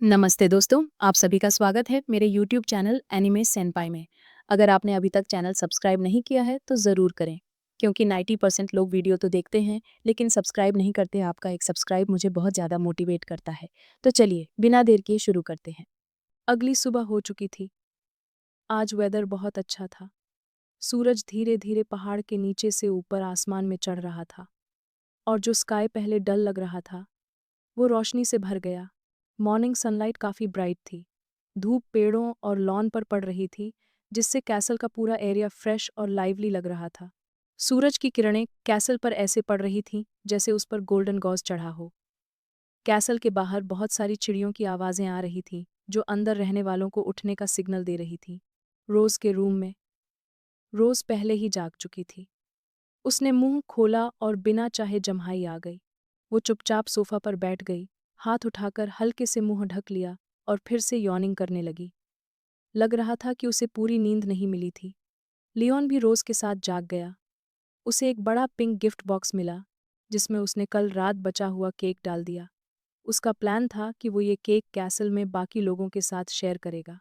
नमस्ते दोस्तों, आप सभी का स्वागत है मेरे YouTube चैनल एनिमे सेनपाई में। अगर आपने अभी तक चैनल सब्सक्राइब नहीं किया है तो ज़रूर करें, क्योंकि 90% लोग वीडियो तो देखते हैं लेकिन सब्सक्राइब नहीं करते। आपका एक सब्सक्राइब मुझे बहुत ज़्यादा मोटिवेट करता है। तो चलिए बिना देर किए शुरू करते हैं। अगली सुबह हो चुकी थी। आज वेदर बहुत अच्छा था। सूरज धीरे धीरे पहाड़ के नीचे से ऊपर आसमान में चढ़ रहा था, और जो स्काई पहले डल लग रहा था वो रोशनी से भर गया। मॉर्निंग सनलाइट काफ़ी ब्राइट थी। धूप पेड़ों और लॉन पर पड़ रही थी, जिससे कैसल का पूरा एरिया फ्रेश और लाइवली लग रहा था। सूरज की किरणें कैसल पर ऐसे पड़ रही थीं जैसे उस पर गोल्डन गॉज चढ़ा हो। कैसल के बाहर बहुत सारी चिड़ियों की आवाज़ें आ रही थीं, जो अंदर रहने वालों को उठने का सिग्नल दे रही थीं। रोज़ के रूम में रोज़ पहले ही जाग चुकी थी। उसने मुंह खोला और बिना चाहे जम्हाई आ गई। वो चुपचाप सोफा पर बैठ गई, हाथ उठाकर हल्के से मुंह ढक लिया और फिर से यॉर्निंग करने लगी। लग रहा था कि उसे पूरी नींद नहीं मिली थी। लियोन भी रोज के साथ जाग गया। उसे एक बड़ा पिंक गिफ्ट बॉक्स मिला, जिसमें उसने कल रात बचा हुआ केक डाल दिया। उसका प्लान था कि वो ये केक कैसल में बाकी लोगों के साथ शेयर करेगा।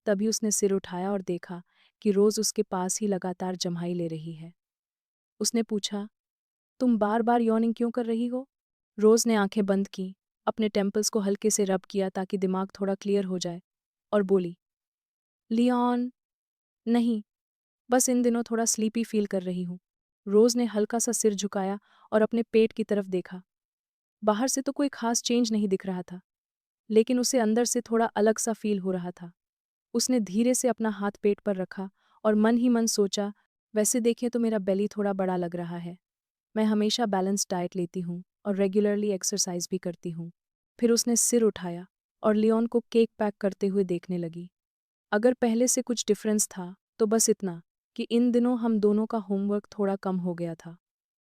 तभी उसने सिर उठाया और देखा कि रोज उसके पास ही लगातार जम्हाई ले रही है। उसने पूछा, तुम बार बार यॉर्निंग क्यों कर रही हो? रोज ने आंखें बंद की, अपने टेम्पल्स को हल्के से रब किया ताकि दिमाग थोड़ा क्लियर हो जाए, और बोली, लियोन, नहीं, बस इन दिनों थोड़ा स्लीपी फील कर रही हूँ। रोज ने हल्का सा सिर झुकाया और अपने पेट की तरफ देखा। बाहर से तो कोई खास चेंज नहीं दिख रहा था, लेकिन उसे अंदर से थोड़ा अलग सा फील हो रहा था। उसने धीरे से अपना हाथ पेट पर रखा और मन ही मन सोचा, वैसे देखें तो मेरा बेली थोड़ा बड़ा लग रहा है। मैं हमेशा बैलेंस डाइट लेती हूँ और रेगुलरली एक्सरसाइज भी करती हूँ। फिर उसने सिर उठाया और लियोन को केक पैक करते हुए देखने लगी। अगर पहले से कुछ डिफरेंस था तो बस इतना कि इन दिनों हम दोनों का होमवर्क थोड़ा कम हो गया था।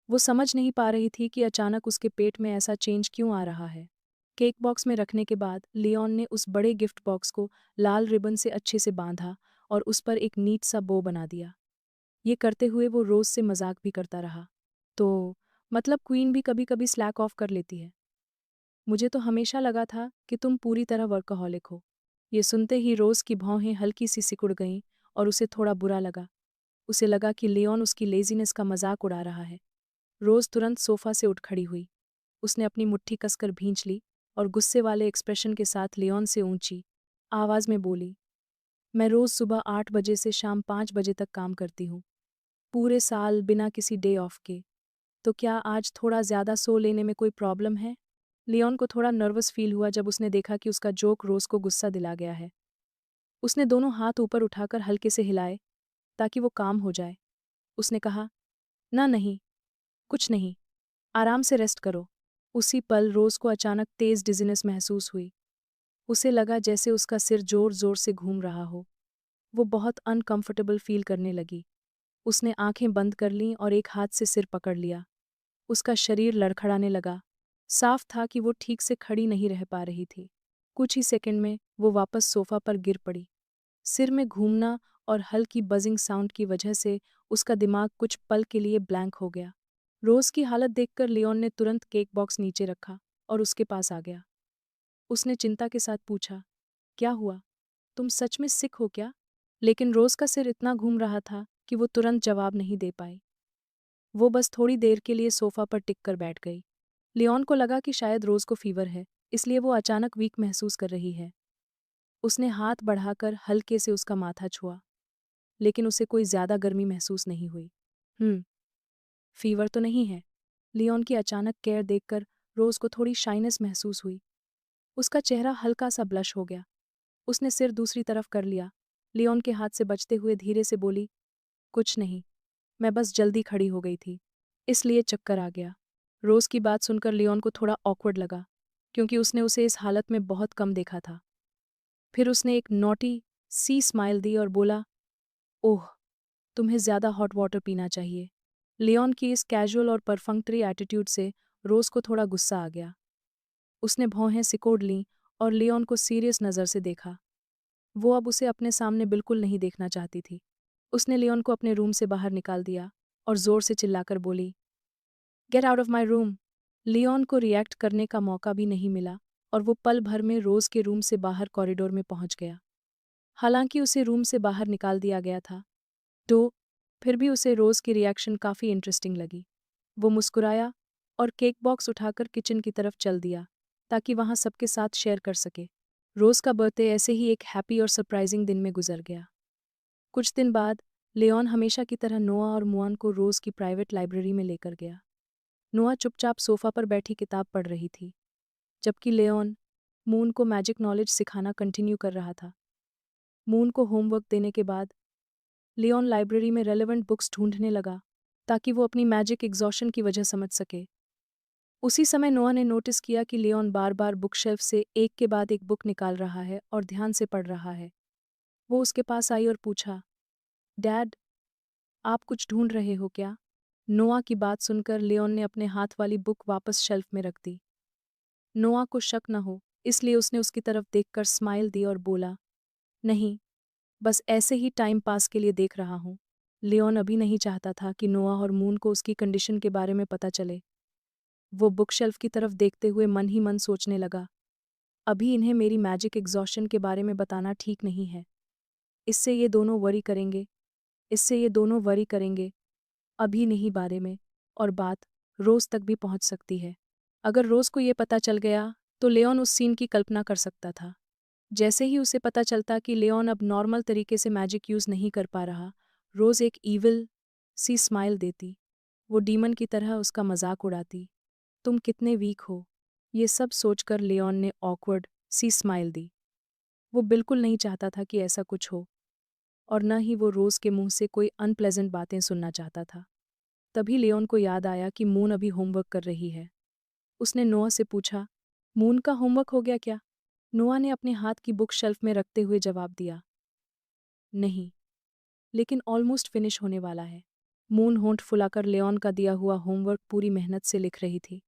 वो समझ नहीं पा रही थी कि अचानक उसके पेट में ऐसा चेंज क्यों आ रहा है। केक बॉक्स में रखने के बाद लियोन ने उस बड़े गिफ्ट बॉक्स को लाल रिबन से अच्छे से बांधा और उस पर एक नीट सा बो बना दिया। ये करते हुए वो रोज से मजाक भी करता रहा, तो मतलब क्वीन भी कभी कभी स्लैक ऑफ कर लेती है। मुझे तो हमेशा लगा था कि तुम पूरी तरह वर्कaholic हो। ये सुनते ही रोज की भौहें हल्की सी सिकुड़ गईं और उसे थोड़ा बुरा लगा। उसे लगा कि लियोन उसकी लेजीनेस का मजाक उड़ा रहा है। रोज तुरंत सोफा से उठ खड़ी हुई। उसने अपनी मुट्ठी कसकर भींच ली और गुस्से वाले एक्सप्रेशन के साथ लियोन से ऊंची आवाज में बोली, मैं रोज सुबह 8 बजे से शाम 5 बजे तक काम करती हूँ, पूरे साल बिना किसी डे ऑफ के। तो क्या आज थोड़ा ज्यादा सो लेने में कोई प्रॉब्लम है? लियोन को थोड़ा नर्वस फील हुआ जब उसने देखा कि उसका जोक रोज को गुस्सा दिला गया है। उसने दोनों हाथ ऊपर उठाकर हल्के से हिलाए ताकि वो काम हो जाए। उसने कहा, ना नहीं, कुछ नहीं, आराम से रेस्ट करो। उसी पल रोज को अचानक तेज डिजीनेस महसूस हुई। उसे लगा जैसे उसका सिर जोर जोर से घूम रहा हो। वो बहुत अनकंफर्टेबल फील करने लगी। उसने आंखें बंद कर लीं और एक हाथ से सिर पकड़ लिया। उसका शरीर लड़खड़ाने लगा। साफ था कि वो ठीक से खड़ी नहीं रह पा रही थी। कुछ ही सेकंड में वो वापस सोफा पर गिर पड़ी। सिर में घूमना और हल्की बजिंग साउंड की वजह से उसका दिमाग कुछ पल के लिए ब्लैंक हो गया। रोज की हालत देखकर लियोन ने तुरंत केक बॉक्स नीचे रखा और उसके पास आ गया। उसने चिंता के साथ पूछा, क्या हुआ? तुम सच में सिक हो क्या? लेकिन रोज का सिर इतना घूम रहा था कि वो तुरंत जवाब नहीं दे पाई। वो बस थोड़ी देर के लिए सोफा पर टिक कर बैठ गई। लियोन को लगा कि शायद रोज को फीवर है, इसलिए वो अचानक वीक महसूस कर रही है। उसने हाथ बढ़ाकर हल्के से उसका माथा छुआ, लेकिन उसे कोई ज्यादा गर्मी महसूस नहीं हुई। फीवर तो नहीं है। लियोन की अचानक केयर देखकर रोज को थोड़ी शाइनेस महसूस हुई। उसका चेहरा हल्का सा ब्लश हो गया। उसने सिर दूसरी तरफ कर लिया। लियोन के हाथ से बचते हुए धीरे से बोली, कुछ नहीं, मैं बस जल्दी खड़ी हो गई थी, इसलिए चक्कर आ गया। रोज की बात सुनकर लियोन को थोड़ा ऑकवर्ड लगा, क्योंकि उसने उसे इस हालत में बहुत कम देखा था। फिर उसने एक नॉटी सी स्माइल दी और बोला, ओह, तुम्हें ज्यादा हॉट वाटर पीना चाहिए। लियोन की इस कैजुअल और परफंक्टरी एटीट्यूड से रोज को थोड़ा गुस्सा आ गया। उसने भौहें सिकोड़ लीं और लियोन को सीरियस नज़र से देखा। वो अब उसे अपने सामने बिल्कुल नहीं देखना चाहती थी। उसने लियोन को अपने रूम से बाहर निकाल दिया और जोर से चिल्लाकर बोली, get out of my room. Leon को रिएक्ट करने का मौका भी नहीं मिला और वो पल भर में रोज के रूम से बाहर कॉरिडोर में पहुंच गया। हालांकि उसे रूम से बाहर निकाल दिया गया था, तो फिर भी उसे रोज की रिएक्शन काफ़ी इंटरेस्टिंग लगी। वो मुस्कुराया और केक बॉक्स उठाकर किचन की तरफ चल दिया, ताकि वहां सबके साथ शेयर कर सके। रोज का बर्थडे ऐसे ही एक हैप्पी और सरप्राइजिंग दिन में गुजर गया। कुछ दिन बाद लियोन हमेशा की तरह नोआ और मुआन को रोज की प्राइवेट लाइब्रेरी में लेकर गया। नोआ चुपचाप सोफा पर बैठी किताब पढ़ रही थी, जबकि लियोन मून को मैजिक नॉलेज सिखाना कंटिन्यू कर रहा था। मून को होमवर्क देने के बाद लियोन लाइब्रेरी में रेलेवेंट बुक्स ढूंढने लगा, ताकि वो अपनी मैजिक एग्जॉशन की वजह समझ सके। उसी समय नोआ ने नोटिस किया कि लियोन बार बार बुक शेल्फ से एक के बाद एक बुक निकाल रहा है और ध्यान से पढ़ रहा है। वो उसके पास आई और पूछा, डैड, आप कुछ ढूंढ रहे हो क्या? नोआ की बात सुनकर लियोन ने अपने हाथ वाली बुक वापस शेल्फ में रख दी। नोआ को शक न हो, इसलिए उसने उसकी तरफ देखकर स्माइल दी और बोला, नहीं, बस ऐसे ही टाइम पास के लिए देख रहा हूँ। लियोन अभी नहीं चाहता था कि नोआ और मून को उसकी कंडीशन के बारे में पता चले। वो बुक शेल्फ की तरफ देखते हुए मन ही मन सोचने लगा, अभी इन्हें मेरी मैजिक एग्जॉशन के बारे में बताना ठीक नहीं है। इससे ये दोनों वरी करेंगे, इससे ये दोनों वरी करेंगे, अभी नहीं बारे में, और बात रोज तक भी पहुंच सकती है। अगर रोज को ये पता चल गया तो लियोन उस सीन की कल्पना कर सकता था। जैसे ही उसे पता चलता कि लियोन अब नॉर्मल तरीके से मैजिक यूज नहीं कर पा रहा, रोज एक ईविल सी स्माइल देती। वो डीमन की तरह उसका मजाक उड़ाती। तुम कितने वीक हो, ये सब सोचकर लियोन ने ऑकवर्ड सी स्माइल दी। वो बिल्कुल नहीं चाहता था कि ऐसा कुछ हो, और न ही वो रोज के मुंह से कोई अनप्लेजेंट बातें सुनना चाहता था। तभी लियोन को याद आया कि मून अभी होमवर्क कर रही है। उसने नोआ से पूछा, मून का होमवर्क हो गया क्या? नोआ ने अपने हाथ की बुक शेल्फ में रखते हुए जवाब दिया, नहीं, लेकिन ऑलमोस्ट फिनिश होने वाला है। मून होंठ फुलाकर लियोन का दिया हुआ होमवर्क पूरी मेहनत से लिख रही थी।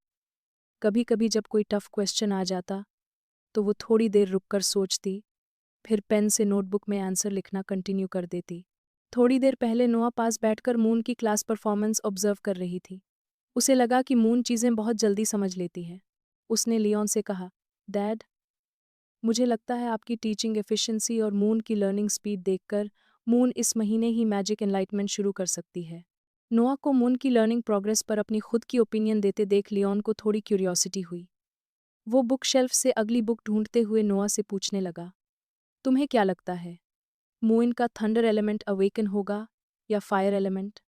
कभी कभी जब कोई टफ क्वेश्चन आ जाता तो वो थोड़ी देर रुककर सोचती, फिर पेन से नोटबुक में आंसर लिखना कंटिन्यू कर देती। थोड़ी देर पहले नोआ पास बैठकर मून की क्लास परफॉर्मेंस ऑब्जर्व कर रही थी। उसे लगा कि मून चीज़ें बहुत जल्दी समझ लेती है। उसने लियोन से कहा, डैड, मुझे लगता है आपकी टीचिंग एफिशिएंसी और मून की लर्निंग स्पीड देखकर मून इस महीने ही मैजिक एनलाइटमेंट शुरू कर सकती है। नोआ को मून की लर्निंग प्रोग्रेस पर अपनी खुद की ओपिनियन देते देख लियोन को थोड़ी क्यूरियोसिटी हुई। वो बुक शेल्फ से अगली बुक ढूंढते हुए नोआ से पूछने लगा, तुम्हें क्या लगता है, मून का थंडर एलिमेंट अवेकन होगा या फायर एलिमेंट?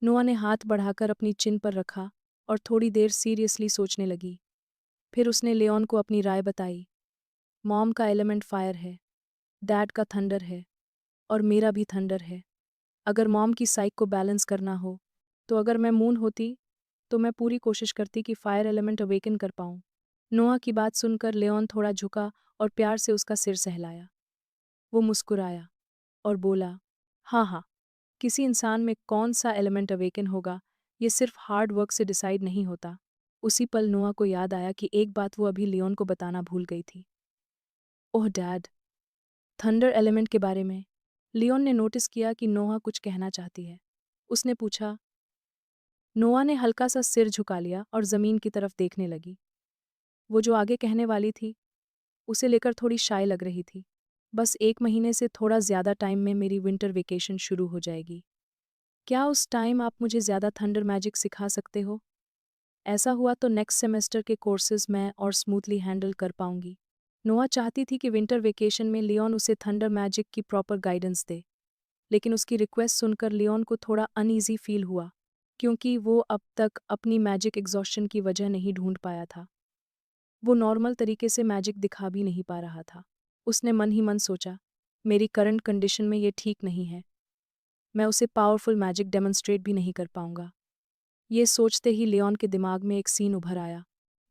नोआ ने हाथ बढ़ाकर अपनी चिन पर रखा और थोड़ी देर सीरियसली सोचने लगी। फिर उसने लियोन को अपनी राय बताई, मॉम का एलिमेंट फायर है, डैड का थंडर है, और मेरा भी थंडर है। अगर मॉम की साइक को बैलेंस करना हो, तो अगर मैं मून होती तो मैं पूरी कोशिश करती कि फायर एलिमेंट अवेकन कर पाऊँ। नोआ की बात सुनकर लियोन थोड़ा झुका और प्यार से उसका सिर सहलाया। वो मुस्कुराया और बोला, हाँ हाँ, किसी इंसान में कौन सा एलिमेंट अवेकन होगा, ये सिर्फ हार्ड वर्क से डिसाइड नहीं होता। उसी पल नोआ को याद आया कि एक बात वो अभी लियोन को बताना भूल गई थी। ओह डैड, थंडर एलिमेंट के बारे में। लियोन ने नोटिस किया कि नोआ कुछ कहना चाहती है। उसने पूछा। नोआ ने हल्का सा सिर झुका लिया और जमीन की तरफ देखने लगी। वो जो आगे कहने वाली थी, उसे लेकर थोड़ी शाय लग रही थी। बस 1 महीने से थोड़ा ज़्यादा टाइम में मेरी विंटर वेकेशन शुरू हो जाएगी। क्या उस टाइम आप मुझे ज़्यादा थंडर मैजिक सिखा सकते हो? ऐसा हुआ तो नेक्स्ट सेमेस्टर के कोर्सेज मैं और स्मूथली हैंडल कर पाऊंगी। नोआ चाहती थी कि विंटर वेकेशन में लियोन उसे थंडर मैजिक की प्रॉपर गाइडेंस दे, लेकिन उसकी रिक्वेस्ट सुनकर लियोन को थोड़ा अनईजी फील हुआ, क्योंकि वो अब तक अपनी मैजिक एग्जॉशन की वजह नहीं ढूंढ पाया था। वो नॉर्मल तरीके से मैजिक दिखा भी नहीं पा रहा था। उसने मन ही मन सोचा, मेरी करंट कंडीशन में ये ठीक नहीं है, मैं उसे पावरफुल मैजिक डेमोन्स्ट्रेट भी नहीं कर पाऊंगा। ये सोचते ही लियोन के दिमाग में एक सीन उभर आया।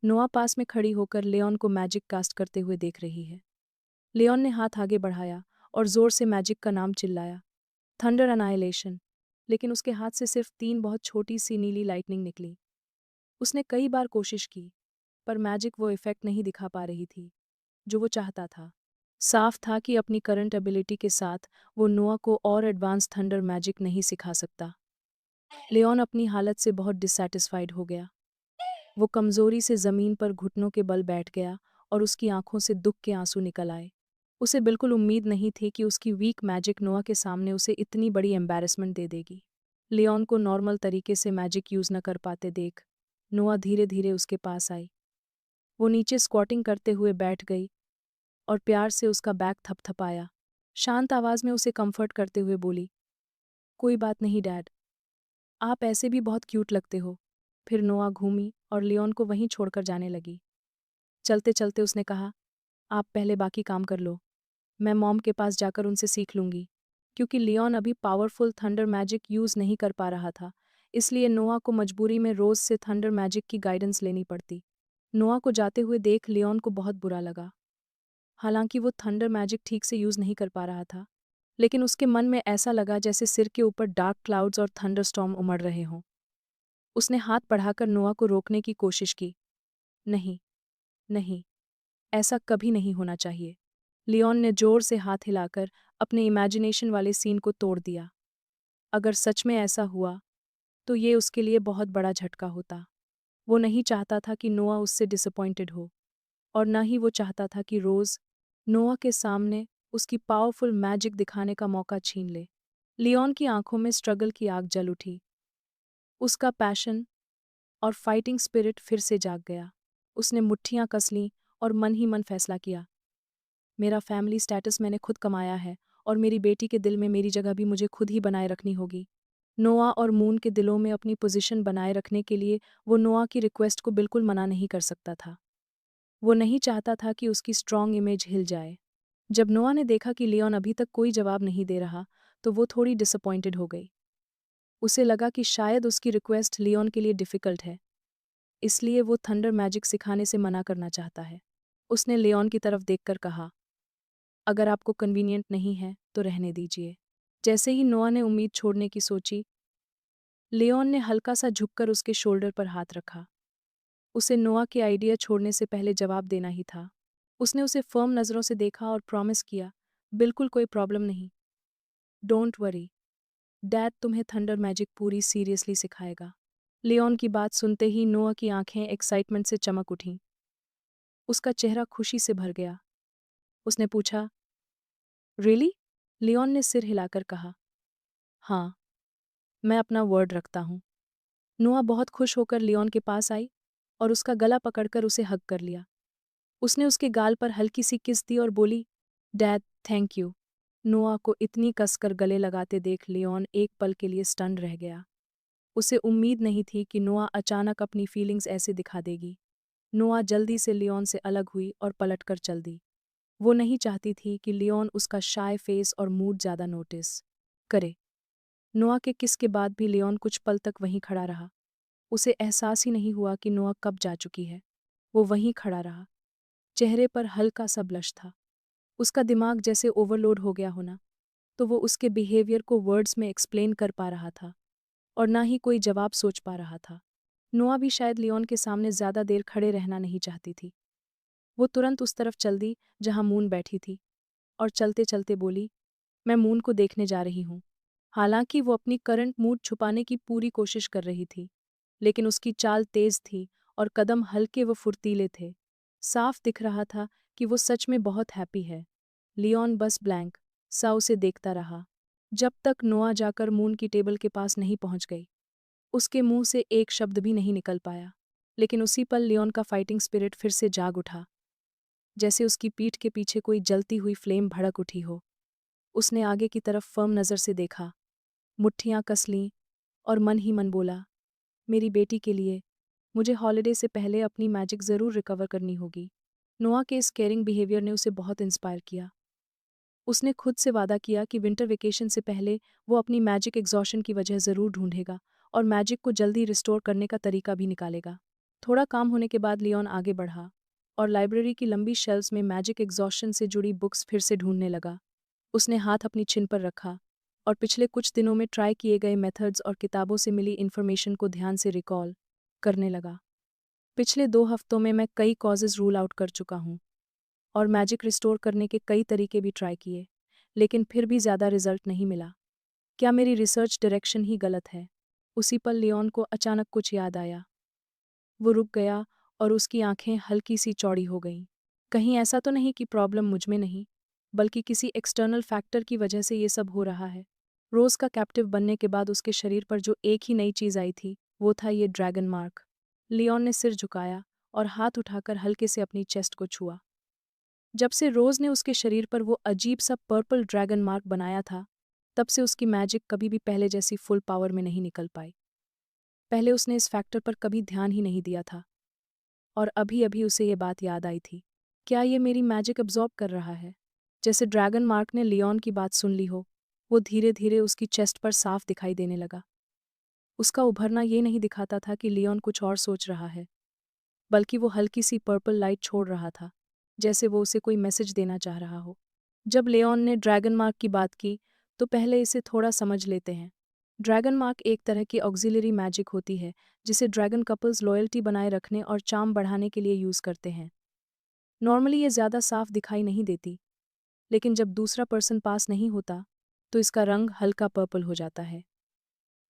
नोआ पास में खड़ी होकर लियोन को मैजिक कास्ट करते हुए देख रही है। लियोन ने हाथ आगे बढ़ाया और जोर से मैजिक का नाम चिल्लाया, थंडर अनाइलेशन। लेकिन उसके हाथ से सिर्फ 3 बहुत छोटी सी नीली लाइटनिंग निकली। उसने कई बार कोशिश की, पर मैजिक वो इफेक्ट नहीं दिखा पा रही थी जो वो चाहता था। साफ था कि अपनी करंट एबिलिटी के साथ वो नोआ को और एडवांस थंडर मैजिक नहीं सिखा सकता। लियोन अपनी हालत से बहुत डिससैटिस्फाइड हो गया। वो कमजोरी से जमीन पर घुटनों के बल बैठ गया और उसकी आंखों से दुख के आंसू निकल आए। उसे बिल्कुल उम्मीद नहीं थी कि उसकी वीक मैजिक नोआ के सामने उसे इतनी बड़ी एम्बैरेसमेंट दे देगी। लियोन को नॉर्मल तरीके से मैजिक यूज न कर पाते देख नोआ धीरे धीरे उसके पास आई। वो नीचे स्क्वाटिंग करते हुए बैठ गई और प्यार से उसका बैग थपथपाया। शांत आवाज में उसे कंफर्ट करते हुए बोली, कोई बात नहीं डैड, आप ऐसे भी बहुत क्यूट लगते हो। फिर नोआ घूमी और लियोन को वहीं छोड़कर जाने लगी। चलते चलते उसने कहा, आप पहले बाकी काम कर लो, मैं मॉम के पास जाकर उनसे सीख लूंगी। क्योंकि लियोन अभी पावरफुल थंडर मैजिक यूज नहीं कर पा रहा था, इसलिए नोआ को मजबूरी में रोज से थंडर मैजिक की गाइडेंस लेनी पड़ती। नोआ को जाते हुए देख लियोन को बहुत बुरा लगा। हालांकि वो थंडर मैजिक ठीक से यूज नहीं कर पा रहा था, लेकिन उसके मन में ऐसा लगा जैसे सिर के ऊपर डार्क क्लाउड्स और थंडरस्टॉर्म उमड़ रहे हों। उसने हाथ बढ़ाकर नोआ को रोकने की कोशिश की। नहीं, नहीं, ऐसा कभी नहीं होना चाहिए। लियोन ने जोर से हाथ हिलाकर अपने इमेजिनेशन वाले सीन को तोड़ दिया। अगर सच में ऐसा हुआ, तो ये उसके लिए बहुत बड़ा झटका होता। वो नहीं चाहता था कि नोआ उससे डिसअपॉइंटेड हो, और न ही वो चाहता था कि रोज नोआ के सामने उसकी पावरफुल मैजिक दिखाने का मौका छीन ले। लियोन की आंखों में स्ट्रगल की आग जल उठी। उसका पैशन और फाइटिंग स्पिरिट फिर से जाग गया। उसने मुट्ठियां कस लीं और मन ही मन फैसला किया, मेरा फैमिली स्टेटस मैंने खुद कमाया है और मेरी बेटी के दिल में मेरी जगह भी मुझे खुद ही बनाए रखनी होगी। नोआ और मून के दिलों में अपनी पोजीशन बनाए रखने के लिए वो नोआ की रिक्वेस्ट को बिल्कुल मना नहीं कर सकता था। वो नहीं चाहता था कि उसकी स्ट्रॉन्ग इमेज हिल जाए। जब नोआ ने देखा कि लियोन अभी तक कोई जवाब नहीं दे रहा, तो वो थोड़ी डिसअपॉइंटेड हो गई। उसे लगा कि शायद उसकी रिक्वेस्ट लियोन के लिए डिफ़िकल्ट है, इसलिए वो थंडर मैजिक सिखाने से मना करना चाहता है। उसने लियोन की तरफ देखकर कहा, अगर आपको कन्वीनियंट नहीं है तो रहने दीजिए। जैसे ही नोआ ने उम्मीद छोड़ने की सोची, लियोन ने हल्का सा झुककर उसके शोल्डर पर हाथ रखा। उसे नोआ के आइडिया छोड़ने से पहले जवाब देना ही था। उसने उसे फर्म नज़रों से देखा और प्रॉमिस किया, बिल्कुल कोई प्रॉब्लम नहीं, डोंट वरी, डैड तुम्हें थंडर मैजिक पूरी सीरियसली सिखाएगा। लियोन की बात सुनते ही नोआ की आंखें एक्साइटमेंट से चमक उठीं। उसका चेहरा खुशी से भर गया। उसने पूछा, रियली? लियोन ने सिर हिलाकर कहा, हाँ, मैं अपना वर्ड रखता हूँ। नोआ बहुत खुश होकर लियोन के पास आई और उसका गला पकड़कर उसे हग कर लिया। उसने उसके गाल पर हल्की सी किस दी और बोली, डैड थैंक यू। नोआ को इतनी कसकर गले लगाते देख लियोन एक पल के लिए स्टन रह गया। उसे उम्मीद नहीं थी कि नोआ अचानक अपनी फीलिंग्स ऐसे दिखा देगी। नोआ जल्दी से लियोन से अलग हुई और पलटकर चल दी। वो नहीं चाहती थी कि लियोन उसका शाय फेस और मूड ज़्यादा नोटिस करे। नोआ के किस के बाद भी लियोन कुछ पल तक वहीं खड़ा रहा। उसे एहसास ही नहीं हुआ कि नोआ कब जा चुकी है। वो वहीं खड़ा रहा। चेहरे पर हल्का सा ब्लश था। उसका दिमाग जैसे ओवरलोड हो गया होना, तो वो उसके बिहेवियर को वर्ड्स में एक्सप्लेन कर पा रहा था और ना ही कोई जवाब सोच पा रहा था। नोआ भी शायद लियोन के सामने ज़्यादा देर खड़े रहना नहीं चाहती थी। वो तुरंत उस तरफ चल दी जहाँ मून बैठी थी और चलते चलते बोली, मैं मून को देखने जा रही हूँ। हालांकि वो अपनी करंट मूड छुपाने की पूरी कोशिश कर रही थी, लेकिन उसकी चाल तेज थी और कदम हल्के व फुर्तीले थे। साफ दिख रहा था कि वो सच में बहुत हैप्पी है। लियोन बस ब्लैंक सा उसे देखता रहा, जब तक नोआ जाकर मून की टेबल के पास नहीं पहुंच गई। उसके मुंह से एक शब्द भी नहीं निकल पाया, लेकिन उसी पल लियोन का फाइटिंग स्पिरिट फिर से जाग उठा, जैसे उसकी पीठ के पीछे कोई जलती हुई फ्लेम भड़क उठी हो। उसने आगे की तरफ फर्म नज़र से देखा, मुट्ठियां कस लीं और मन ही मन बोला, मेरी बेटी के लिए मुझे हॉलिडे से पहले अपनी मैजिक ज़रूर रिकवर करनी होगी। नोआ के इस केयरिंग बिहेवियर ने उसे बहुत इंस्पायर किया। उसने खुद से वादा किया कि विंटर वेकेशन से पहले वो अपनी मैजिक एग्जॉशन की वजह ज़रूर ढूंढेगा और मैजिक को जल्दी रिस्टोर करने का तरीका भी निकालेगा। थोड़ा काम होने के बाद लियोन आगे बढ़ा और लाइब्रेरी की लंबी शेल्फ्स में मैजिक एग्जॉशन से जुड़ी बुक्स फिर से ढूंढने लगा। उसने हाथ अपनी चिन पर रखा और पिछले कुछ दिनों में ट्राई किए गए मेथड्स और किताबों से मिली इन्फॉर्मेशन को ध्यान से रिकॉल करने लगा। पिछले 2 हफ्तों में मैं कई कॉजेज़ रूल आउट कर चुका हूँ और मैजिक रिस्टोर करने के कई तरीके भी ट्राई किए, लेकिन फिर भी ज़्यादा रिजल्ट नहीं मिला। क्या मेरी रिसर्च डायरेक्शन ही गलत है? उसी पल लियोन को अचानक कुछ याद आया। वो रुक गया और उसकी आंखें हल्की सी चौड़ी हो गईं। कहीं ऐसा तो नहीं कि प्रॉब्लम मुझ में नहीं, बल्कि किसी एक्सटर्नल फैक्टर की वजह से ये सब हो रहा है। रोज़ का कैप्टिव बनने के बाद उसके शरीर पर जो एक ही नई चीज़ आई थी, वो था ये ड्रैगन मार्क। लियोन ने सिर झुकाया और हाथ उठाकर हल्के से अपनी चेस्ट को छुआ। जब से रोज़ ने उसके शरीर पर वो अजीब सा पर्पल ड्रैगन मार्क बनाया था, तब से उसकी मैजिक कभी भी पहले जैसी फुल पावर में नहीं निकल पाई। पहले उसने इस फैक्टर पर कभी ध्यान ही नहीं दिया था, और अभी-अभी उसे ये बात याद आई थी। क्या ये मेरी मैजिक अब्ज़ॉर्ब कर रहा है? जैसे ड्रैगन मार्क ने लियोन की बात सुन ली हो, वो धीरे-धीरे उसकी चेस्ट पर साफ दिखाई देने लगा। उसका उभरना ये नहीं दिखाता था कि लियोन कुछ और सोच रहा है, बल्कि वो हल्की सी पर्पल लाइट छोड़ रहा था, जैसे वो उसे कोई मैसेज देना चाह रहा हो। जब लियोन ने ड्रैगन मार्क की बात की, तो पहले इसे थोड़ा समझ लेते हैं। ड्रैगन मार्क एक तरह की ऑक्सिलरी मैजिक होती है, जिसे ड्रैगन कपल्स लॉयल्टी बनाए रखने और चार्म बढ़ाने के लिए यूज़ करते हैं। नॉर्मली ये ज़्यादा साफ दिखाई नहीं देती, लेकिन जब दूसरा पर्सन पास नहीं होता, तो इसका रंग हल्का पर्पल हो जाता है।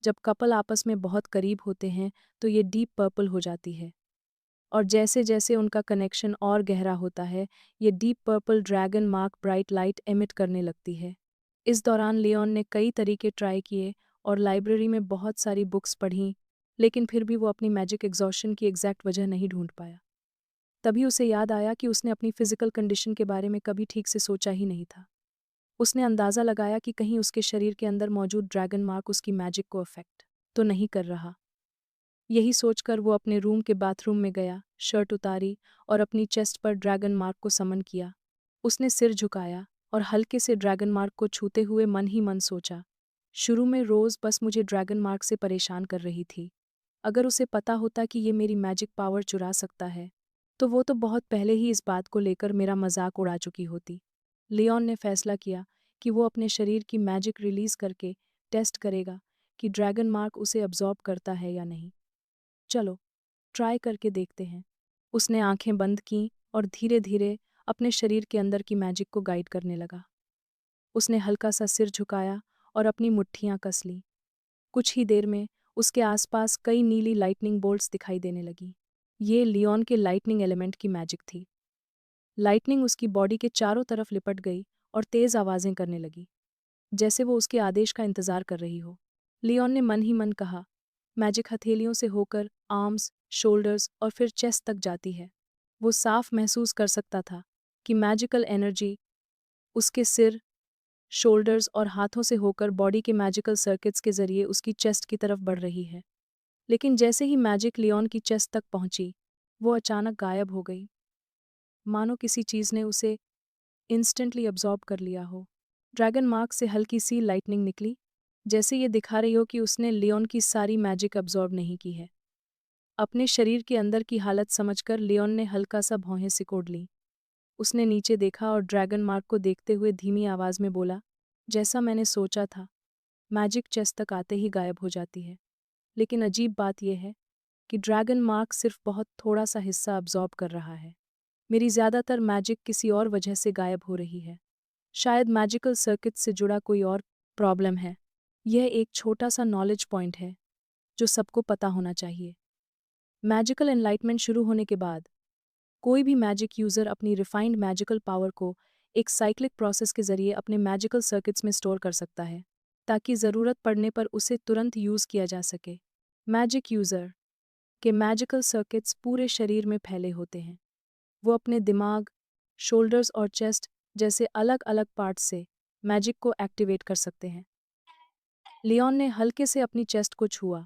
जब कपल आपस में बहुत करीब होते हैं, तो ये डीप पर्पल हो जाती है। और जैसे-जैसे उनका कनेक्शन और गहरा होता है, ये deep purple dragon mark bright light emit करने लगती है। इस दौरान लियोन ने कई तरीके ट्राई किए और लाइब्रेरी में बहुत सारी बुक्स पढ़ीं, लेकिन फिर भी वो अपनी मैजिक एग्जॉशन की एग्जैक्ट वजह नहीं ढूंढ पाया। तभी उसे याद आया कि उसने अपनी फिजिकल कंडीशन के बारे में कभी ठीक से सोचा ही नहीं था। उसने अंदाज़ा लगाया कि कहीं उसके शरीर के अंदर मौजूद ड्रैगन मार्क उसकी मैजिक को अफेक्ट तो नहीं कर रहा। यही सोचकर वो अपने रूम के बाथरूम में गया, शर्ट उतारी और अपनी चेस्ट पर ड्रैगन मार्क को समन किया। उसने सिर झुकाया और हल्के से ड्रैगन मार्क को छूते हुए मन ही मन सोचा, शुरू में रोज़ बस मुझे ड्रैगन मार्क से परेशान कर रही थी। अगर उसे पता होता कि ये मेरी मैजिक पावर चुरा सकता है, तो वो तो बहुत पहले ही इस बात को लेकर मेरा मजाक उड़ा चुकी होती। लियोन ने फैसला किया कि वो अपने शरीर की मैजिक रिलीज करके टेस्ट करेगा कि ड्रैगन मार्क उसे अब्जॉर्ब करता है या नहीं। चलो, ट्राई करके देखते हैं। उसने आंखें बंद कीं और धीरे-धीरे अपने शरीर के अंदर की मैजिक को गाइड करने लगा। उसने हल्का सा सिर झुकाया और अपनी मुट्ठियां कस लीं। कुछ ही देर में उसके आसपास कई नीली लाइटनिंग बोल्ट्स दिखाई देने लगी। ये लियोन के लाइटनिंग एलिमेंट की मैजिक थी। लाइटनिंग उसकी बॉडी के चारों तरफ लिपट गई और तेज आवाजें करने लगी, जैसे वो उसके आदेश का इंतजार कर रही हो। लियोन ने मन ही मन कहा, मैजिक हथेलियों से होकर आर्म्स, शोल्डर्स और फिर चेस्ट तक जाती है। वो साफ महसूस कर सकता था कि मैजिकल एनर्जी उसके सिर, शोल्डर्स और हाथों से होकर बॉडी के मैजिकल सर्किट्स के जरिए उसकी चेस्ट की तरफ बढ़ रही है। लेकिन जैसे ही मैजिक लियोन की चेस्ट तक पहुंची, वो अचानक गायब हो गई, मानो किसी चीज ने उसे इंस्टेंटली अब्जॉर्ब कर लिया हो। ड्रैगन मार्क से हल्की सी लाइटनिंग निकली, जैसे ये दिखा रही हो कि उसने लियोन की सारी मैजिक अब्जॉर्ब नहीं की है। अपने शरीर के अंदर की हालत समझकर लियोन ने हल्का सा भौहें सिकोड़ लीं। उसने नीचे देखा और ड्रैगन मार्क को देखते हुए धीमी आवाज में बोला, जैसा मैंने सोचा था, मैजिक चेस्ट तक आते ही गायब हो जाती है। लेकिन अजीब बात यह है कि ड्रैगन मार्क सिर्फ बहुत थोड़ा सा हिस्सा अब्जॉर्ब कर रहा है। मेरी ज़्यादातर मैजिक किसी और वजह से गायब हो रही है। शायद मैजिकल सर्किट से जुड़ा कोई और प्रॉब्लम है। यह एक छोटा सा नॉलेज पॉइंट है, जो सबको पता होना चाहिए। मैजिकल एनलाइटमेंट शुरू होने के बाद कोई भी मैजिक यूज़र अपनी रिफाइंड मैजिकल पावर को एक साइक्लिक प्रोसेस के जरिए अपने मैजिकल सर्किट्स में स्टोर कर सकता है, ताकि ज़रूरत पड़ने पर उसे तुरंत यूज़ किया जा सके। मैजिक यूज़र के मैजिकल सर्किट्स पूरे शरीर में फैले होते हैं। वो अपने दिमाग, शोल्डर्स और चेस्ट जैसे अलग-अलग पार्ट्स से मैजिक को एक्टिवेट कर सकते हैं। लियोन ने हल्के से अपनी चेस्ट को छुआ।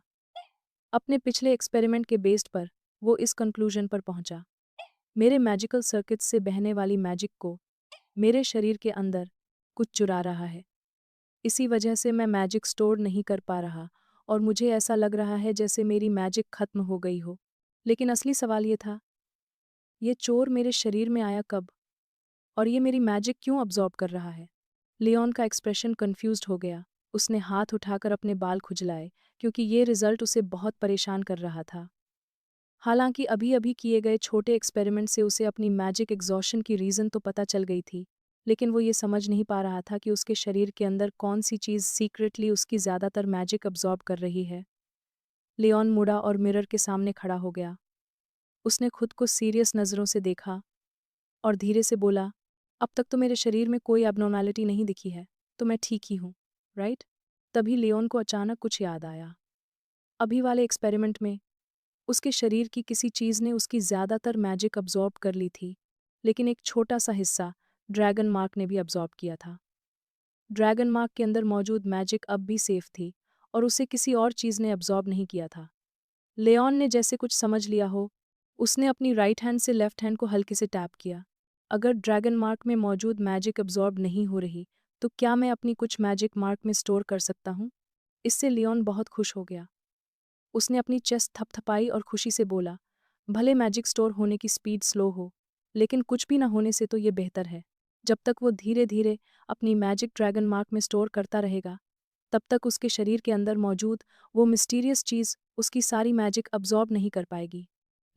अपने पिछले एक्सपेरिमेंट के बेस्ड पर वो इस कंक्लूजन पर पहुंचा, मेरे मैजिकल सर्किट से बहने वाली मैजिक को मेरे शरीर के अंदर कुछ चुरा रहा है। इसी वजह से मैं मैजिक स्टोर नहीं कर पा रहा और मुझे ऐसा लग रहा है जैसे मेरी मैजिक खत्म हो गई हो। लेकिन असली सवाल ये था, ये चोर मेरे शरीर में आया कब और ये मेरी मैजिक क्यों अब्जॉर्ब कर रहा है? लियोन का एक्सप्रेशन कंफ्यूज्ड हो गया। उसने हाथ उठाकर अपने बाल खुजलाए, क्योंकि ये रिजल्ट उसे बहुत परेशान कर रहा था। हालांकि अभी-अभी किए गए छोटे एक्सपेरिमेंट से उसे अपनी मैजिक एग्जॉशन की रीज़न तो पता चल गई थी, लेकिन वो ये समझ नहीं पा रहा था कि उसके शरीर के अंदर कौन सी चीज़ सीक्रेटली उसकी ज़्यादातर मैजिक अब्जॉर्ब कर रही है। लियोन मुड़ा और मिरर के सामने खड़ा हो गया। उसने खुद को सीरियस नज़रों से देखा और धीरे से बोला, अब तक तो मेरे शरीर में कोई एबनॉर्मैलिटी नहीं दिखी है, तो मैं ठीक ही हूँ, राइट? तभी लियोन को अचानक कुछ याद आया। अभी वाले एक्सपेरिमेंट में उसके शरीर की किसी चीज़ ने उसकी ज़्यादातर मैजिक अब्जॉर्ब कर ली थी, लेकिन एक छोटा सा हिस्सा ड्रैगन मार्क ने भी अब्जॉर्ब किया था। ड्रैगन मार्क के अंदर मौजूद मैजिक अब भी सेफ थी और उसे किसी और चीज़ ने अब्जॉर्ब नहीं किया था। लेऑन ने जैसे कुछ समझ लिया हो, उसने अपनी राइट हैंड से लेफ्ट हैंड को हल्के से टैप किया। अगर ड्रैगन मार्क में मौजूद मैजिक अब्जॉर्ब नहीं हो रही, तो क्या मैं अपनी कुछ मैजिक मार्क में स्टोर कर सकता हूँ? इससे लियोन बहुत खुश हो गया। उसने अपनी चेस्ट थपथपाई और खुशी से बोला, भले मैजिक स्टोर होने की स्पीड स्लो हो, लेकिन कुछ भी ना होने से तो ये बेहतर है। जब तक वो धीरे धीरे अपनी मैजिक ड्रैगन मार्क में स्टोर करता रहेगा, तब तक उसके शरीर के अंदर मौजूद वो मिस्टीरियस चीज़ उसकी सारी मैजिक अब्जॉर्ब नहीं कर पाएगी।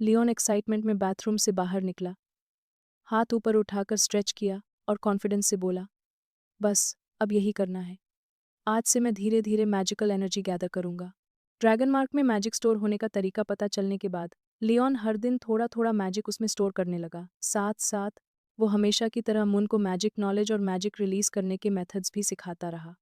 लियोन एक्साइटमेंट में बाथरूम से बाहर निकला, हाथ ऊपर उठाकर स्ट्रेच किया और कॉन्फिडेंस से बोला, बस अब यही करना है। आज से मैं धीरे धीरे मैजिकल एनर्जी गैदर करूंगा। ड्रैगन मार्क में मैजिक स्टोर होने का तरीका पता चलने के बाद लियोन हर दिन थोड़ा थोड़ा मैजिक उसमें स्टोर करने लगा। साथ साथ वो हमेशा की तरह मुन को मैजिक नॉलेज और मैजिक रिलीज करने के मेथड्स भी सिखाता रहा।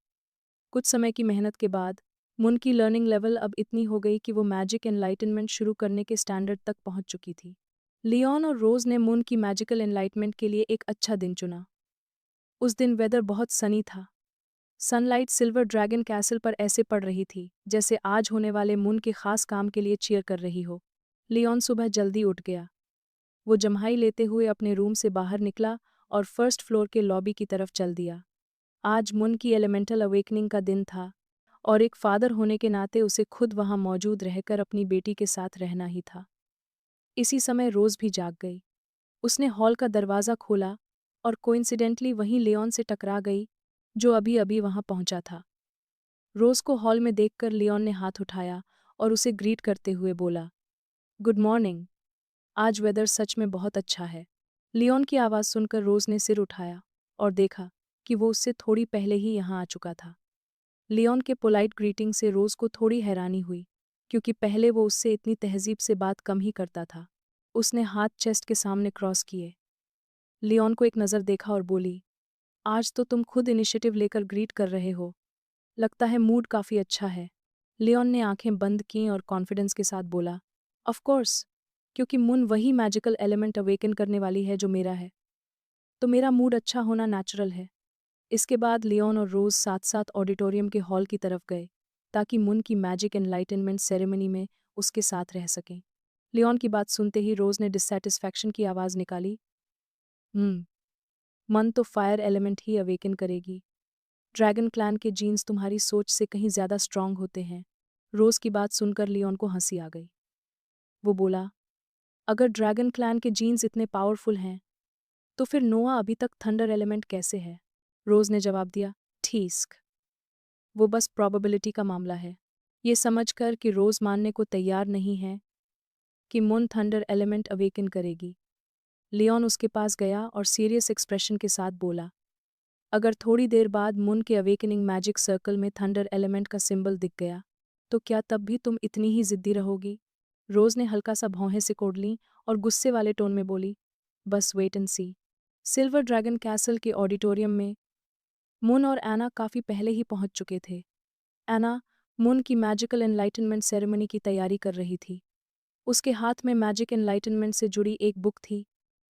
कुछ समय की मेहनत के बाद मुन की लर्निंग लेवल अब इतनी हो गई कि वो मैजिक एनलाइटनमेंट शुरू करने के स्टैंडर्ड तक पहुंच चुकी थी। लियोन और रोज ने मुन की मैजिकल एनलाइटमेंट के लिए एक अच्छा दिन चुना। उस दिन वेदर बहुत सनी था। सनलाइट सिल्वर ड्रैगन कैसल पर ऐसे पड़ रही थी जैसे आज होने वाले मुन के खास काम के लिए चीयर कर रही हो। लियोन सुबह जल्दी उठ गया। वो जम्हाई लेते हुए अपने रूम से बाहर निकला और फर्स्ट फ्लोर के लॉबी की तरफ चल दिया। आज मुन की एलिमेंटल अवेकनिंग का दिन था और एक फादर होने के नाते उसे खुद वहां मौजूद रहकर अपनी बेटी के साथ रहना ही था। इसी समय रोज भी जाग गई। उसने हॉल का दरवाज़ा खोला और कोइंसिडेंटली वहीं लियोन से टकरा गई, जो अभी अभी वहां पहुंचा था। रोज को हॉल में देखकर लियोन ने हाथ उठाया और उसे ग्रीट करते हुए बोला, गुड मॉर्निंग, आज वेदर सच में बहुत अच्छा है। लियोन की आवाज़ सुनकर रोज ने सिर उठाया और देखा कि वो उससे थोड़ी पहले ही यहाँ आ चुका था। लियोन के पोलाइट ग्रीटिंग से रोज को थोड़ी हैरानी हुई, क्योंकि पहले वो उससे इतनी तहजीब से बात कम ही करता था। उसने हाथ चेस्ट के सामने क्रॉस किए, लियोन को एक नज़र देखा और बोली, आज तो तुम खुद इनिशिएटिव लेकर ग्रीट कर रहे हो, लगता है मूड काफ़ी अच्छा है। लियोन ने आंखें बंद कीं और कॉन्फिडेंस के साथ बोला, ऑफ कोर्स, क्योंकि मुन वही मैजिकल एलिमेंट अवेकन करने वाली है जो मेरा है, तो मेरा मूड अच्छा होना नेचुरल है। इसके बाद लियोन और रोज साथ साथ ऑडिटोरियम के हॉल की तरफ गए, ताकि मुन की मैजिक एनलाइटनमेंट सेरेमनी में उसके साथ रह सकें। लियोन की बात सुनते ही रोज ने डिससेटिस्फैक्शन की आवाज़ निकाली, मन तो फायर एलिमेंट ही अवेकन करेगी। ड्रैगन क्लैन के जीन्स तुम्हारी सोच से कहीं ज़्यादा स्ट्रांग होते हैं। रोज़ की बात सुनकर लियोन को हंसी आ गई। वो बोला, अगर ड्रैगन क्लैन के जीन्स इतने पावरफुल हैं, तो फिर नोआ अभी तक थंडर एलिमेंट कैसे है? रोज़ ने जवाब दिया, ठीक, वो बस प्रोबेबिलिटी का मामला है। ये समझकर कि रोज़ मानने को तैयार नहीं है कि मुन थंडर एलिमेंट अवेकन करेगी, लियोन उसके पास गया और सीरियस एक्सप्रेशन के साथ बोला, अगर थोड़ी देर बाद मुन के अवेकनिंग मैजिक सर्कल में थंडर एलिमेंट का सिंबल दिख गया, तो क्या तब भी तुम इतनी ही जिद्दी रहोगी? रोज ने हल्का सा भौहें सिकोड़ लीं और गुस्से वाले टोन में बोली, बस wait and see. Silver dragon castle के ऑडिटोरियम में मुन और एना काफी पहले ही पहुंच चुके थे। एना मुन की मैजिकल एनलाइटनमेंट सेरेमनी की तैयारी कर रही थी। उसके हाथ में मैजिक एनलाइटनमेंट से जुड़ी एक बुक थी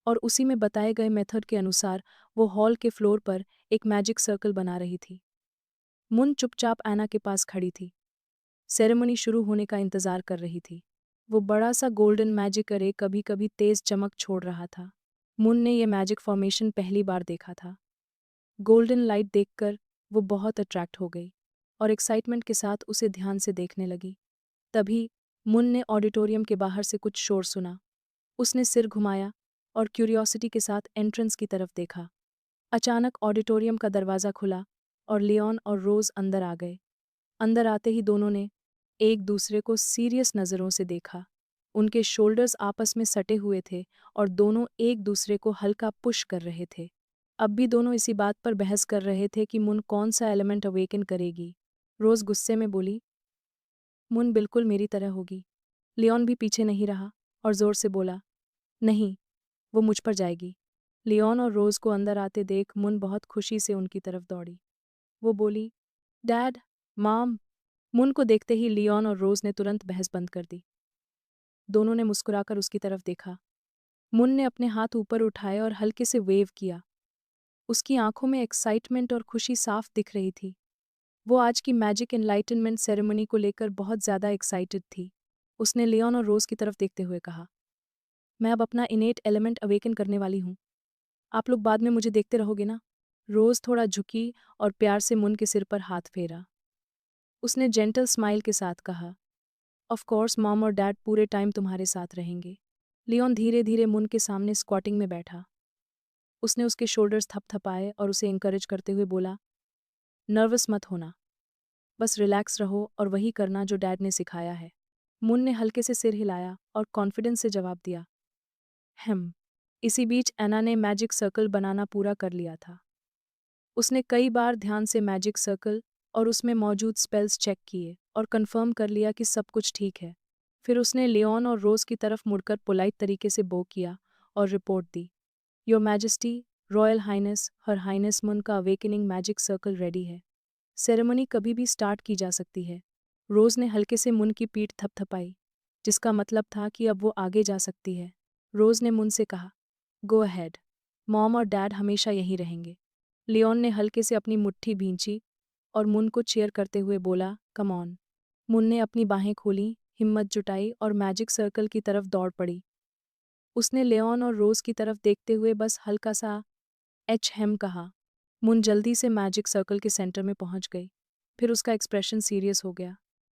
और उसी में बताए गए मेथड के अनुसार वो हॉल के फ्लोर पर एक मैजिक सर्कल बना रही थी। मुन चुपचाप एना के पास खड़ी थी, सेरेमनी शुरू होने का इंतजार कर रही थी। वो बड़ा सा गोल्डन मैजिक अरे कभी कभी तेज चमक छोड़ रहा था। मुन ने यह मैजिक फॉर्मेशन पहली बार देखा था। गोल्डन लाइट देखकर वो बहुत अट्रैक्ट हो गई और एक्साइटमेंट के साथ उसे ध्यान से देखने लगी। तभी मुन ने ऑडिटोरियम के बाहर से कुछ शोर सुना। उसने सिर घुमाया और क्यूरियोसिटी के साथ एंट्रेंस की तरफ देखा। अचानक ऑडिटोरियम का दरवाज़ा खुला और लियोन और रोज अंदर आ गए। अंदर आते ही दोनों ने एक दूसरे को सीरियस नज़रों से देखा। उनके शोल्डर्स आपस में सटे हुए थे और दोनों एक दूसरे को हल्का पुश कर रहे थे। अब भी दोनों इसी बात पर बहस कर रहे थे कि मुन कौन सा एलिमेंट अवेकन करेगी। रोज गुस्से में बोली, मुन बिल्कुल मेरी तरह होगी। लियोन भी पीछे नहीं रहा और जोर से बोला, नहीं, वो मुझ पर जाएगी। लियोन और रोज को अंदर आते देख मुन बहुत खुशी से उनकी तरफ दौड़ी। वो बोली, डैड, मॉम। मुन को देखते ही लियोन और रोज ने तुरंत बहस बंद कर दी। दोनों ने मुस्कुराकर उसकी तरफ देखा। मुन ने अपने हाथ ऊपर उठाए और हल्के से वेव किया। उसकी आंखों में एक्साइटमेंट और खुशी साफ दिख रही थी। वो आज की मैजिक एनलाइटनमेंट सेरेमनी को लेकर बहुत ज़्यादा एक्साइटेड थी। उसने लियोन और रोज की तरफ देखते हुए कहा, मैं अब अपना इनेट एलिमेंट अवेकन करने वाली हूँ। आप लोग बाद में मुझे देखते रहोगे ना? रोज थोड़ा झुकी और प्यार से मुन के सिर पर हाथ फेरा। उसने जेंटल स्माइल के साथ कहा, ऑफ कोर्स मॉम और डैड पूरे टाइम तुम्हारे साथ रहेंगे। लियोन धीरे धीरे मुन के सामने स्क्वाटिंग में बैठा। उसने उसके शोल्डर्स थपथपाए और उसे इंकरेज करते हुए बोला, नर्वस मत होना, बस रिलैक्स रहो और वही करना जो डैड ने सिखाया है। मुन ने हल्के से सिर हिलाया और कॉन्फिडेंस से जवाब दिया, इसी बीच एना ने मैजिक सर्कल बनाना पूरा कर लिया था। उसने कई बार ध्यान से मैजिक सर्कल और उसमें मौजूद स्पेल्स चेक किए और कंफर्म कर लिया कि सब कुछ ठीक है। फिर उसने लियोन और रोज की तरफ मुड़कर पोलाइट तरीके से बो किया और रिपोर्ट दी, your majesty, royal highness, her highness, मुन का अवेकनिंग मैजिक सर्कल रेडी है। सेरेमनी कभी भी स्टार्ट की जा सकती है। रोज ने हल्के से मुन की पीठ थपथपाई, जिसका मतलब था कि अब वो आगे जा सकती है। रोज ने मुन से कहा, गो अहेड, मॉम और डैड हमेशा यहीं रहेंगे। लियोन ने हल्के से अपनी मुट्ठी भींची और मुन को चीयर करते हुए बोला, कम ऑन। मुन ने अपनी बाहें खोली, हिम्मत जुटाई और मैजिक सर्कल की तरफ दौड़ पड़ी। उसने लियोन और रोज की तरफ देखते हुए बस हल्का सा हेम कहा। मुन जल्दी से मैजिक सर्कल के सेंटर में पहुंच गई। फिर उसका एक्सप्रेशन सीरियस हो गया।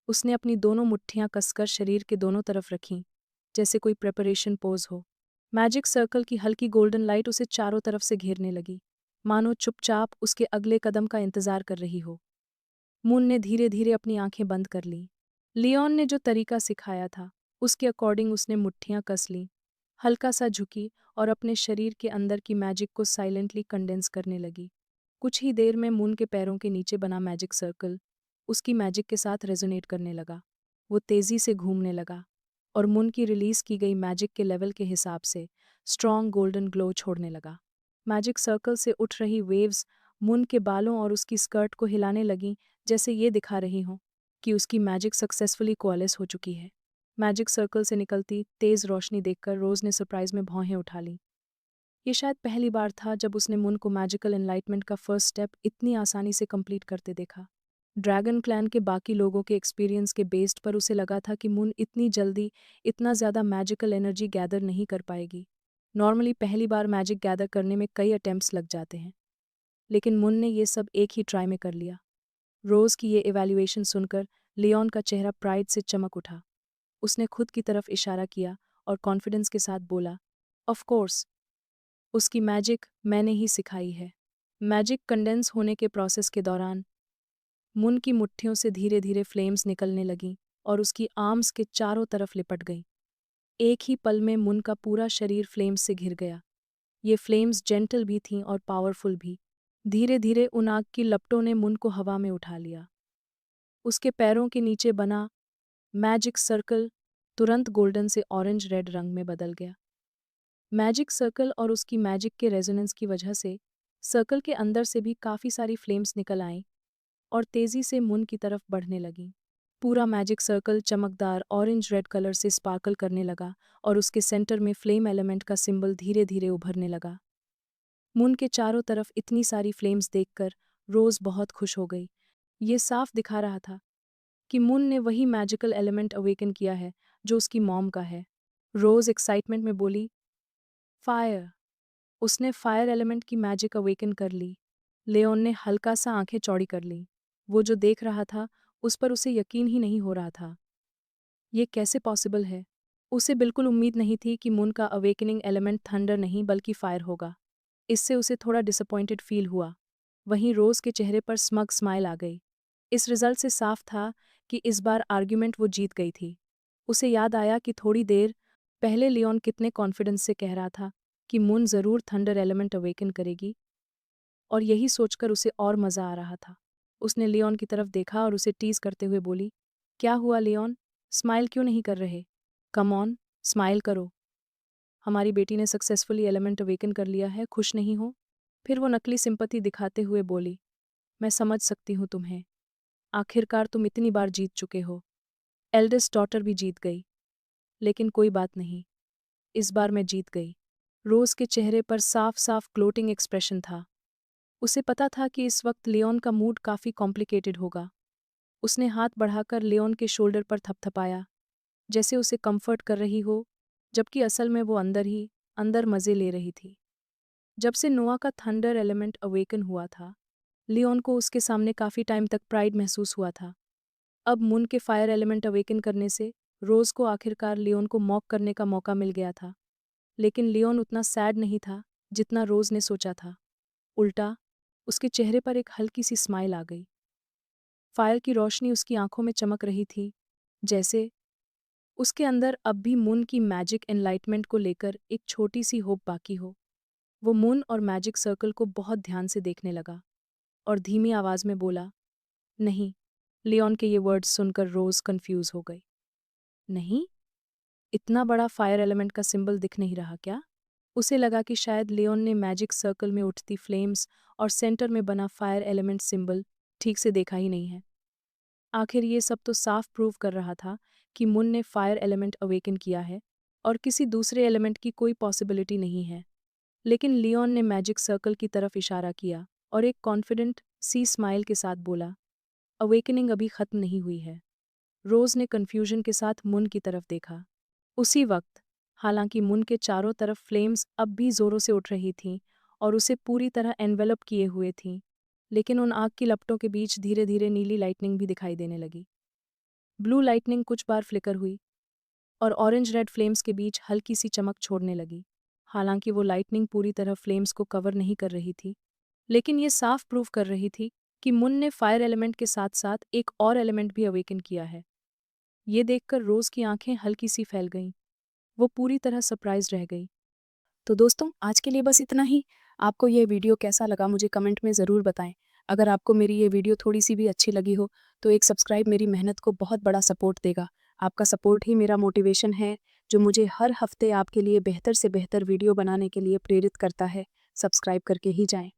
उसने अपनी दोनों मुट्ठियां कसकर शरीर के दोनों तरफ रखीं, जैसे कोई प्रिपरेशन पोज हो। मैजिक सर्कल की हल्की गोल्डन लाइट उसे चारों तरफ से घेरने लगी, मानो चुपचाप उसके अगले कदम का इंतजार कर रही हो। मुन ने धीरे धीरे अपनी आंखें बंद कर लीं। लियोन ने जो तरीका सिखाया था, उसके अकॉर्डिंग उसने मुट्ठियां कस लीं, हल्का सा झुकी और अपने शरीर के अंदर की मैजिक को साइलेंटली कंडेंस करने लगी। कुछ ही देर में मुन के पैरों के नीचे बना मैजिक सर्कल उसकी मैजिक के साथ रेजोनेट करने लगा। वो तेजी से घूमने लगा और मुन की रिलीज की गई मैजिक के लेवल के हिसाब से स्ट्रॉन्ग गोल्डन ग्लो छोड़ने लगा। मैजिक सर्कल से उठ रही वेव्स मुन के बालों और उसकी स्कर्ट को हिलाने लगीं, जैसे ये दिखा रही हों कि उसकी मैजिक सक्सेसफुली कोअलेस हो चुकी है। मैजिक सर्कल से निकलती तेज रोशनी देखकर रोज ने सरप्राइज में भौहें उठा लीं। ये शायद पहली बार था जब उसने मुन को मैजिकल एनलाइटमेंट का फर्स्ट स्टेप इतनी आसानी से कंप्लीट करते देखा। ड्रैगन क्लैन के बाकी लोगों के एक्सपीरियंस के बेस्ड पर उसे लगा था कि मुन इतनी जल्दी इतना ज़्यादा मैजिकल एनर्जी गैदर नहीं कर पाएगी। नॉर्मली पहली बार मैजिक गैदर करने में कई अटेम्प्ट्स लग जाते हैं, लेकिन मुन ने ये सब एक ही ट्राई में कर लिया। रोज़ की ये इवैल्यूएशन सुनकर लियोन का चेहरा प्राइड से चमक उठा। उसने खुद की तरफ इशारा किया और कॉन्फिडेंस के साथ बोला, ऑफ कोर्स, उसकी मैजिक मैंने ही सिखाई है। मैजिक कंडेंस होने के प्रोसेस के दौरान मुन की मुट्ठियों से धीरे धीरे फ्लेम्स निकलने लगीं और उसकी आर्म्स के चारों तरफ लिपट गईं। एक ही पल में मुन का पूरा शरीर फ्लेम्स से घिर गया। ये फ्लेम्स जेंटल भी थीं और पावरफुल भी। धीरे धीरे उन आग की लपटों ने मुन को हवा में उठा लिया। उसके पैरों के नीचे बना मैजिक सर्कल तुरंत गोल्डन से ऑरेंज रेड रंग में बदल गया। मैजिक सर्कल और उसकी मैजिक के रेजोनेंस की वजह से सर्कल के अंदर से भी काफ़ी सारी फ्लेम्स निकल आईं और तेज़ी से मुन की तरफ बढ़ने लगीं। पूरा मैजिक सर्कल चमकदार ऑरेंज रेड कलर से स्पार्कल करने लगा और उसके सेंटर में फ्लेम एलिमेंट का सिंबल धीरे धीरे उभरने लगा। मुन के चारों तरफ इतनी सारी फ्लेम्स देखकर रोज़ बहुत खुश हो गई। ये साफ दिखा रहा था कि मुन ने वही मैजिकल एलिमेंट अवेकन किया है जो उसकी मॉम का है। रोज़ एक्साइटमेंट में बोली, फायर। उसने फायर एलिमेंट की मैजिक अवेकन कर ली। लेओन ने हल्का सा आंखें चौड़ी कर लीं। वो जो देख रहा था उस पर उसे यकीन ही नहीं हो रहा था। ये कैसे पॉसिबल है? उसे बिल्कुल उम्मीद नहीं थी कि मुन का अवेकनिंग एलिमेंट थंडर नहीं बल्कि फायर होगा। इससे उसे थोड़ा डिसअपॉइंटेड फील हुआ। वहीं रोज़ के चेहरे पर स्मग स्माइल आ गई। इस रिजल्ट से साफ था कि इस बार आर्ग्यूमेंट वो जीत गई थी। उसे याद आया कि थोड़ी देर पहले लियोन कितने कॉन्फिडेंस से कह रहा था कि मुन ज़रूर थंडर एलिमेंट अवेकन करेगी, और यही सोचकर उसे और मज़ा आ रहा था। उसने लियोन की तरफ देखा और उसे टीज करते हुए बोली, क्या हुआ लियोन? स्माइल क्यों नहीं कर रहे? कम ऑन, स्माइल करो। हमारी बेटी ने सक्सेसफुली एलिमेंट अवेकन कर लिया है, खुश नहीं हो? फिर वो नकली सिंपैथी दिखाते हुए बोली, मैं समझ सकती हूँ तुम्हें। आखिरकार तुम इतनी बार जीत चुके हो। एल्डेस्ट डॉटर भी जीत गई। लेकिन कोई बात नहीं, इस बार मैं जीत गई। रोज के चेहरे पर साफ साफ ग्लोटिंग एक्सप्रेशन था। उसे पता था कि इस वक्त लियोन का मूड काफी कॉम्प्लिकेटेड होगा। उसने हाथ बढ़ाकर लियोन के शोल्डर पर थपथपाया, जैसे उसे कंफर्ट कर रही हो, जबकि असल में वो अंदर मजे ले रही थी। जब से नोआ का थंडर एलिमेंट अवेकन हुआ था, लियोन को उसके सामने काफी टाइम तक प्राइड महसूस हुआ था। अब मुन के फायर एलिमेंट अवेकन करने से रोज को आखिरकार लियोन को मॉक करने का मौका मिल गया था। लेकिन लियोन उतना सैड नहीं था जितना रोज ने सोचा था। उल्टा, उसके चेहरे पर एक हल्की सी स्माइल आ गई। फायर की रोशनी उसकी आंखों में चमक रही थी, जैसे उसके अंदर अब भी मून की मैजिक एनलाइटमेंट को लेकर एक छोटी सी होप बाकी हो। वो मून और मैजिक सर्कल को बहुत ध्यान से देखने लगा और धीमी आवाज में बोला, नहीं। लियोन के ये वर्ड्स सुनकर रोज कंफ्यूज हो गई। नहीं? इतना बड़ा फायर एलिमेंट का सिंबल दिख नहीं रहा क्या? उसे लगा कि शायद लियोन ने मैजिक सर्कल में उठती फ्लेम्स और सेंटर में बना फायर एलिमेंट सिंबल ठीक से देखा ही नहीं है। आखिर ये सब तो साफ प्रूव कर रहा था कि मुन ने फायर एलिमेंट अवेकन किया है और किसी दूसरे एलिमेंट की कोई पॉसिबिलिटी नहीं है। लेकिन लियोन ने मैजिक सर्कल की तरफ इशारा किया और एक कॉन्फिडेंट सी स्माइल के साथ बोला, अवेकनिंग अभी खत्म नहीं हुई है। रोज ने कंफ्यूजन के साथ मुन की तरफ देखा। उसी वक्त, हालांकि मुन के चारों तरफ फ्लेम्स अब भी जोरों से उठ रही थीं और उसे पूरी तरह एनवेलप किए हुए थीं, लेकिन उन आग की लपटों के बीच धीरे धीरे नीली लाइटनिंग भी दिखाई देने लगी। ब्लू लाइटनिंग कुछ बार फ्लिकर हुई और ऑरेंज रेड फ्लेम्स के बीच हल्की सी चमक छोड़ने लगी। हालांकि वो लाइटनिंग पूरी तरह फ्लेम्स को कवर नहीं कर रही थी, लेकिन ये साफ प्रूव कर रही थी कि मुन ने फायर एलिमेंट के साथ साथ एक और एलिमेंट भी अवेकन किया है। ये देखकर रोज की आंखें हल्की सी फैल गईं। वो पूरी तरह सरप्राइज रह गई। तो दोस्तों, आज के लिए बस इतना ही। आपको ये वीडियो कैसा लगा मुझे कमेंट में ज़रूर बताएं। अगर आपको मेरी ये वीडियो थोड़ी सी भी अच्छी लगी हो तो एक सब्सक्राइब मेरी मेहनत को बहुत बड़ा सपोर्ट देगा। आपका सपोर्ट ही मेरा मोटिवेशन है, जो मुझे हर हफ्ते आपके लिए बेहतर से बेहतर वीडियो बनाने के लिए प्रेरित करता है। सब्सक्राइब करके ही जाएं।